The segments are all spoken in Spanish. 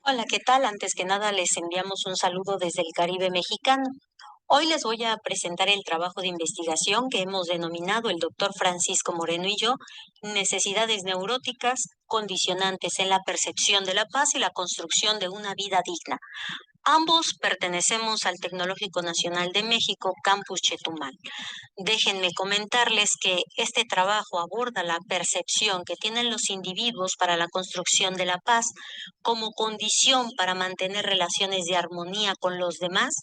Hola, ¿qué tal? Antes que nada les enviamos un saludo desde el Caribe mexicano. Hoy les voy a presentar el trabajo de investigación que hemos denominado el doctor Francisco Moreno y yo, necesidades neuróticas, condicionantes en la percepción de la paz y la construcción de una vida digna. Ambos pertenecemos al Tecnológico Nacional de México, Campus Chetumal. Déjenme comentarles que este trabajo aborda la percepción que tienen los individuos para la construcción de la paz como condición para mantener relaciones de armonía con los demás,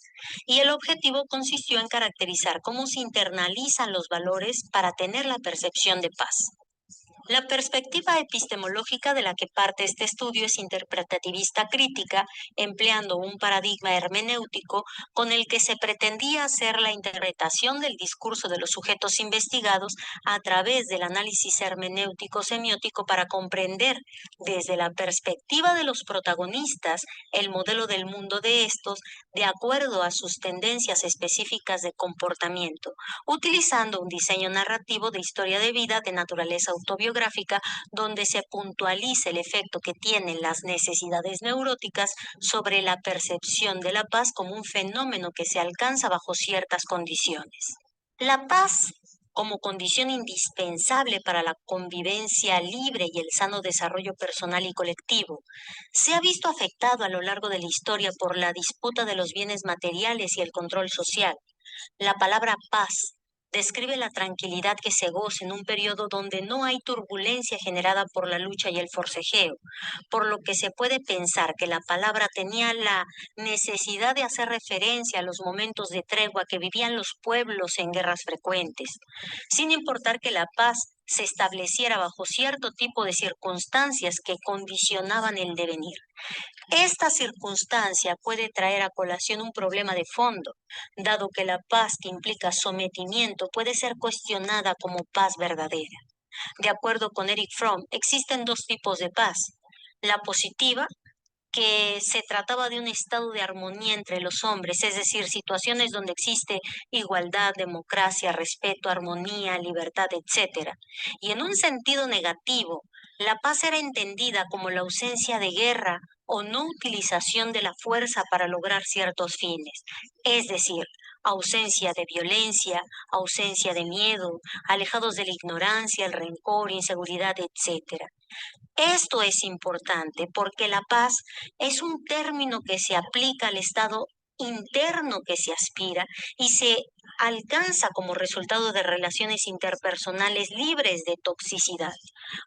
y el objetivo consistió en caracterizar cómo se internalizan los valores para tener la percepción de paz. La perspectiva epistemológica de la que parte este estudio es interpretativista crítica, empleando un paradigma hermenéutico con el que se pretendía hacer la interpretación del discurso de los sujetos investigados a través del análisis hermenéutico semiótico para comprender desde la perspectiva de los protagonistas el modelo del mundo de estos de acuerdo a sus tendencias específicas de comportamiento, utilizando un diseño narrativo de historia de vida de naturaleza autobiográfica donde se puntualiza el efecto que tienen las necesidades neuróticas sobre la percepción de la paz como un fenómeno que se alcanza bajo ciertas condiciones. La paz, como condición indispensable para la convivencia libre y el sano desarrollo personal y colectivo, se ha visto afectado a lo largo de la historia por la disputa de los bienes materiales y el control social. La palabra paz describe la tranquilidad que se goza en un periodo donde no hay turbulencia generada por la lucha y el forcejeo, por lo que se puede pensar que la palabra tenía la necesidad de hacer referencia a los momentos de tregua que vivían los pueblos en guerras frecuentes, sin importar que la paz se estableciera bajo cierto tipo de circunstancias que condicionaban el devenir. Esta circunstancia puede traer a colación un problema de fondo, dado que la paz que implica sometimiento puede ser cuestionada como paz verdadera. De acuerdo con Eric Fromm, existen dos tipos de paz. La positiva, que se trataba de un estado de armonía entre los hombres, es decir, situaciones donde existe igualdad, democracia, respeto, armonía, libertad, etcétera. Y en un sentido negativo, la paz era entendida como la ausencia de guerra o no utilización de la fuerza para lograr ciertos fines, es decir, ausencia de violencia, ausencia de miedo, alejados de la ignorancia, el rencor, inseguridad, etcétera. Esto es importante porque la paz es un término que se aplica al estado interno que se aspira y se alcanza como resultado de relaciones interpersonales libres de toxicidad,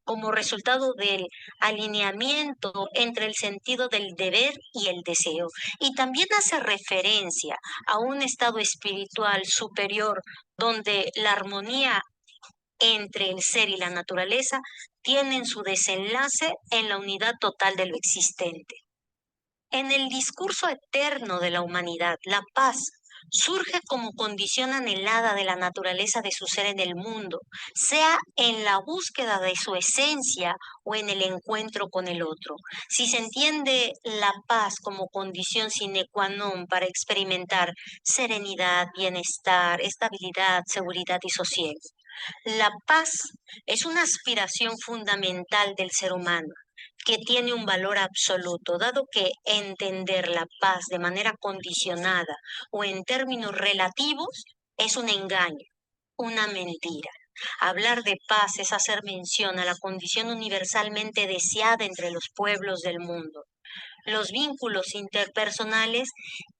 como resultado del alineamiento entre el sentido del deber y el deseo. Y también hace referencia a un estado espiritual superior donde la armonía entre el ser y la naturaleza tienen su desenlace en la unidad total de lo existente. En el discurso eterno de la humanidad, la paz surge como condición anhelada de la naturaleza de su ser en el mundo, sea en la búsqueda de su esencia o en el encuentro con el otro. Si se entiende la paz como condición sine qua non para experimentar serenidad, bienestar, estabilidad, seguridad y sosiego. La paz es una aspiración fundamental del ser humano que tiene un valor absoluto, dado que entender la paz de manera condicionada o en términos relativos es un engaño, una mentira. Hablar de paz es hacer mención a la condición universalmente deseada entre los pueblos del mundo, los vínculos interpersonales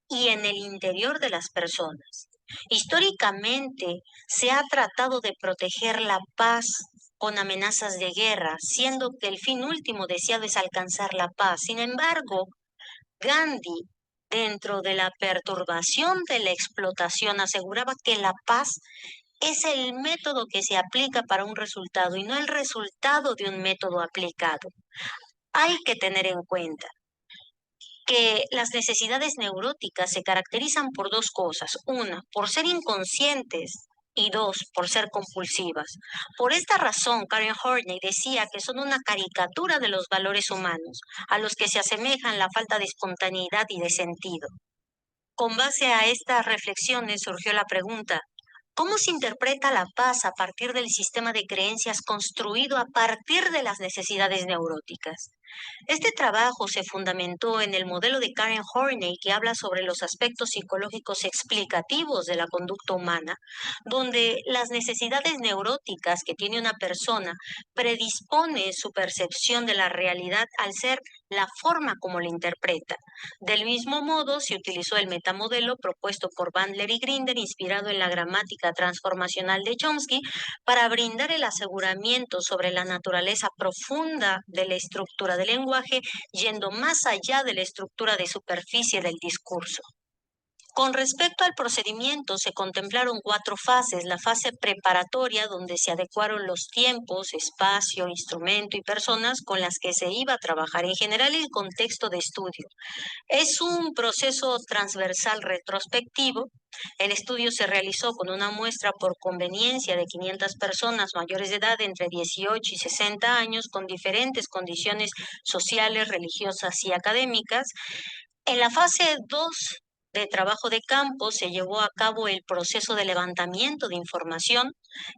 y en el interior de las personas. Históricamente se ha tratado de proteger la paz con amenazas de guerra, siendo que el fin último deseado es alcanzar la paz. Sin embargo, Gandhi, dentro de la perturbación de la explotación, aseguraba que la paz es el método que se aplica para un resultado y no el resultado de un método aplicado. Hay que tener en cuenta que las necesidades neuróticas se caracterizan por dos cosas. Una, por ser inconscientes y dos, por ser compulsivas. Por esta razón, Karen Horney decía que son una caricatura de los valores humanos, a los que se asemejan la falta de espontaneidad y de sentido. Con base a estas reflexiones surgió la pregunta: ¿cómo se interpreta la paz a partir del sistema de creencias construido a partir de las necesidades neuróticas? Este trabajo se fundamentó en el modelo de Karen Horney, que habla sobre los aspectos psicológicos explicativos de la conducta humana, donde las necesidades neuróticas que tiene una persona predispone su percepción de la realidad al ser la forma como la interpreta. Del mismo modo, se utilizó el metamodelo propuesto por Bandler y Grinder, inspirado en la gramática transformacional de Chomsky, para brindar el aseguramiento sobre la naturaleza profunda de la estructura del lenguaje, yendo más allá de la estructura de superficie del discurso. Con respecto al procedimiento, se contemplaron 4 fases. La fase preparatoria, donde se adecuaron los tiempos, espacio, instrumento y personas con las que se iba a trabajar, en general el contexto de estudio. Es un proceso transversal retrospectivo. El estudio se realizó con una muestra por conveniencia de 500 personas mayores de edad entre 18 y 60 años con diferentes condiciones sociales, religiosas y académicas. En la fase 2 de trabajo de campo se llevó a cabo el proceso de levantamiento de información.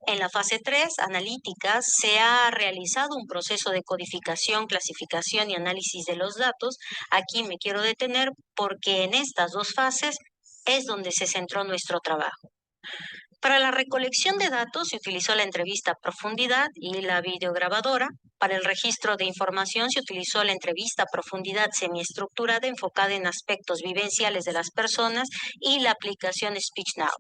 En la fase 3 analítica, se ha realizado un proceso de codificación, clasificación y análisis de los datos. Aquí me quiero detener porque en estas 2 fases es donde se centró nuestro trabajo. Para la recolección de datos se utilizó la entrevista a profundidad y la videograbadora. Para el registro de información se utilizó la entrevista a profundidad semiestructurada enfocada en aspectos vivenciales de las personas y la aplicación SpeechNow.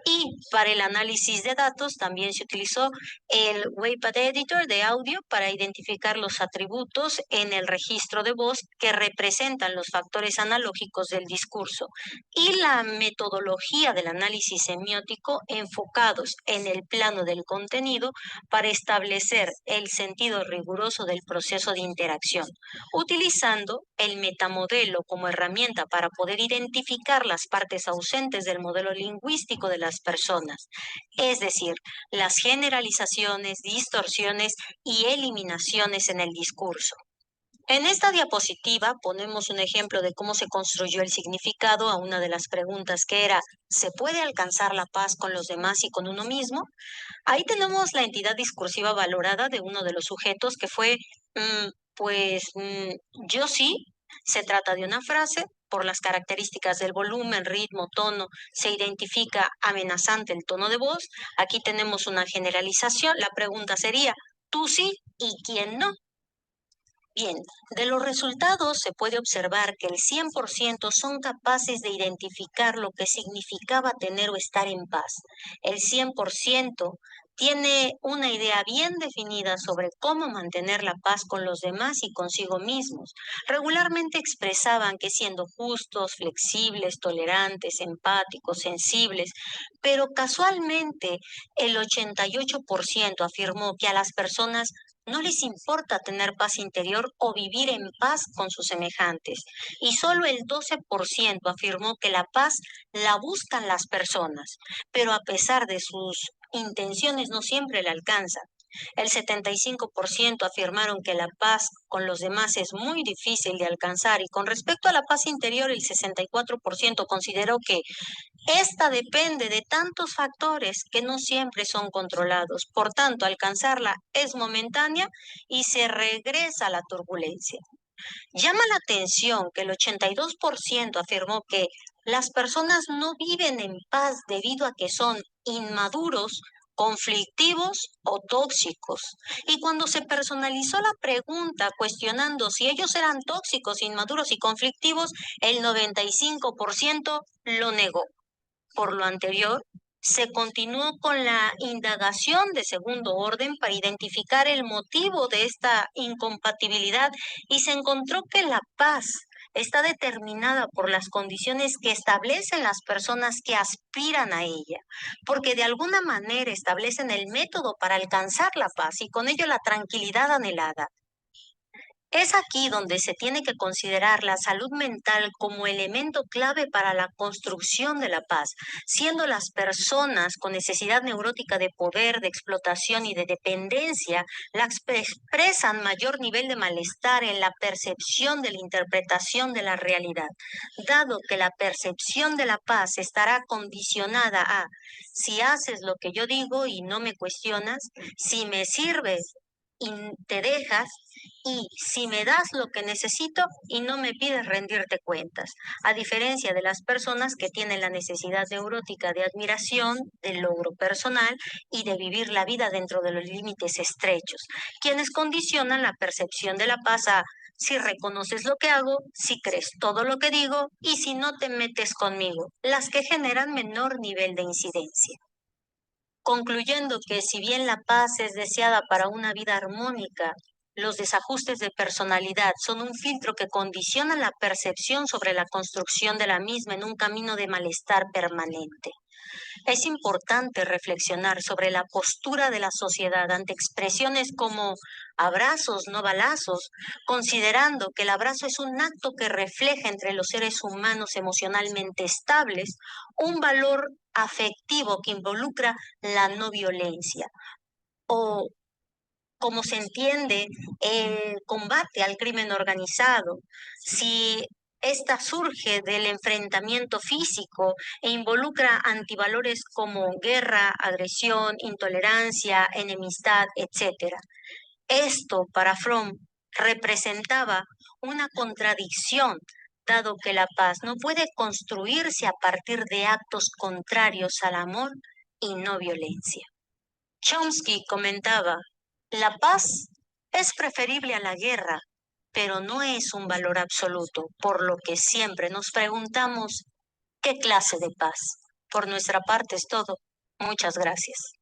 Y para el análisis de datos también se utilizó el Waypad Editor de audio para identificar los atributos en el registro de voz que representan los factores analógicos del discurso y la metodología del análisis semiótico enfocados en el plano del contenido para establecer el sentido riguroso del proceso de interacción, utilizando el metamodelo como herramienta para poder identificar las partes ausentes del modelo lingüístico de las personas, es decir, las generalizaciones, distorsiones y eliminaciones en el discurso. En esta diapositiva ponemos un ejemplo de cómo se construyó el significado a una de las preguntas que era: ¿se puede alcanzar la paz con los demás y con uno mismo? Ahí tenemos la entidad discursiva valorada de uno de los sujetos que fue, mm, pues, yo sí. Se trata de una frase. Por las características del volumen, ritmo, tono, se identifica amenazante el tono de voz. Aquí tenemos una generalización. La pregunta sería: ¿tú sí y quién no? Bien, de los resultados se puede observar que el 100% son capaces de identificar lo que significaba tener o estar en paz. El 100% tiene una idea bien definida sobre cómo mantener la paz con los demás y consigo mismos. Regularmente expresaban que siendo justos, flexibles, tolerantes, empáticos, sensibles, pero casualmente el 88% afirmó que a las personas no les importa tener paz interior o vivir en paz con sus semejantes. Y solo el 12% afirmó que la paz la buscan las personas, pero a pesar de sus intenciones no siempre la alcanzan. El 75% afirmaron que la paz con los demás es muy difícil de alcanzar, y con respecto a la paz interior, el 64% consideró que esta depende de tantos factores que no siempre son controlados. Por tanto, alcanzarla es momentánea y se regresa a la turbulencia. Llama la atención que el 82% afirmó que las personas no viven en paz debido a que son inmaduros, conflictivos o tóxicos. Y cuando se personalizó la pregunta cuestionando si ellos eran tóxicos, inmaduros y conflictivos, el 95% lo negó. Por lo anterior, se continuó con la indagación de segundo orden para identificar el motivo de esta incompatibilidad, y se encontró que la paz está determinada por las condiciones que establecen las personas que aspiran a ella, porque de alguna manera establecen el método para alcanzar la paz y con ello la tranquilidad anhelada. Es aquí donde se tiene que considerar la salud mental como elemento clave para la construcción de la paz, siendo las personas con necesidad neurótica de poder, de explotación y de dependencia las que expresan mayor nivel de malestar en la percepción de la interpretación de la realidad, dado que la percepción de la paz estará condicionada a: si haces lo que yo digo y no me cuestionas, si me sirves y te dejas, y si me das lo que necesito y no me pides rendirte cuentas, a diferencia de las personas que tienen la necesidad neurótica de admiración, del logro personal y de vivir la vida dentro de los límites estrechos, quienes condicionan la percepción de la paz a si reconoces lo que hago, si crees todo lo que digo y si no te metes conmigo, las que generan menor nivel de incidencia. Concluyendo que si bien la paz es deseada para una vida armónica, los desajustes de personalidad son un filtro que condiciona la percepción sobre la construcción de la misma en un camino de malestar permanente. Es importante reflexionar sobre la postura de la sociedad ante expresiones como abrazos, no balazos, considerando que el abrazo es un acto que refleja entre los seres humanos emocionalmente estables un valor afectivo que involucra la no violencia o como se entiende el combate al crimen organizado, si esta surge del enfrentamiento físico e involucra antivalores como guerra, agresión, intolerancia, enemistad, etcétera. Esto para Fromm representaba una contradicción, dado que la paz no puede construirse a partir de actos contrarios al amor y no violencia. Chomsky comentaba, la paz es preferible a la guerra, pero no es un valor absoluto, por lo que siempre nos preguntamos, ¿qué clase de paz? Por nuestra parte es todo. Muchas gracias.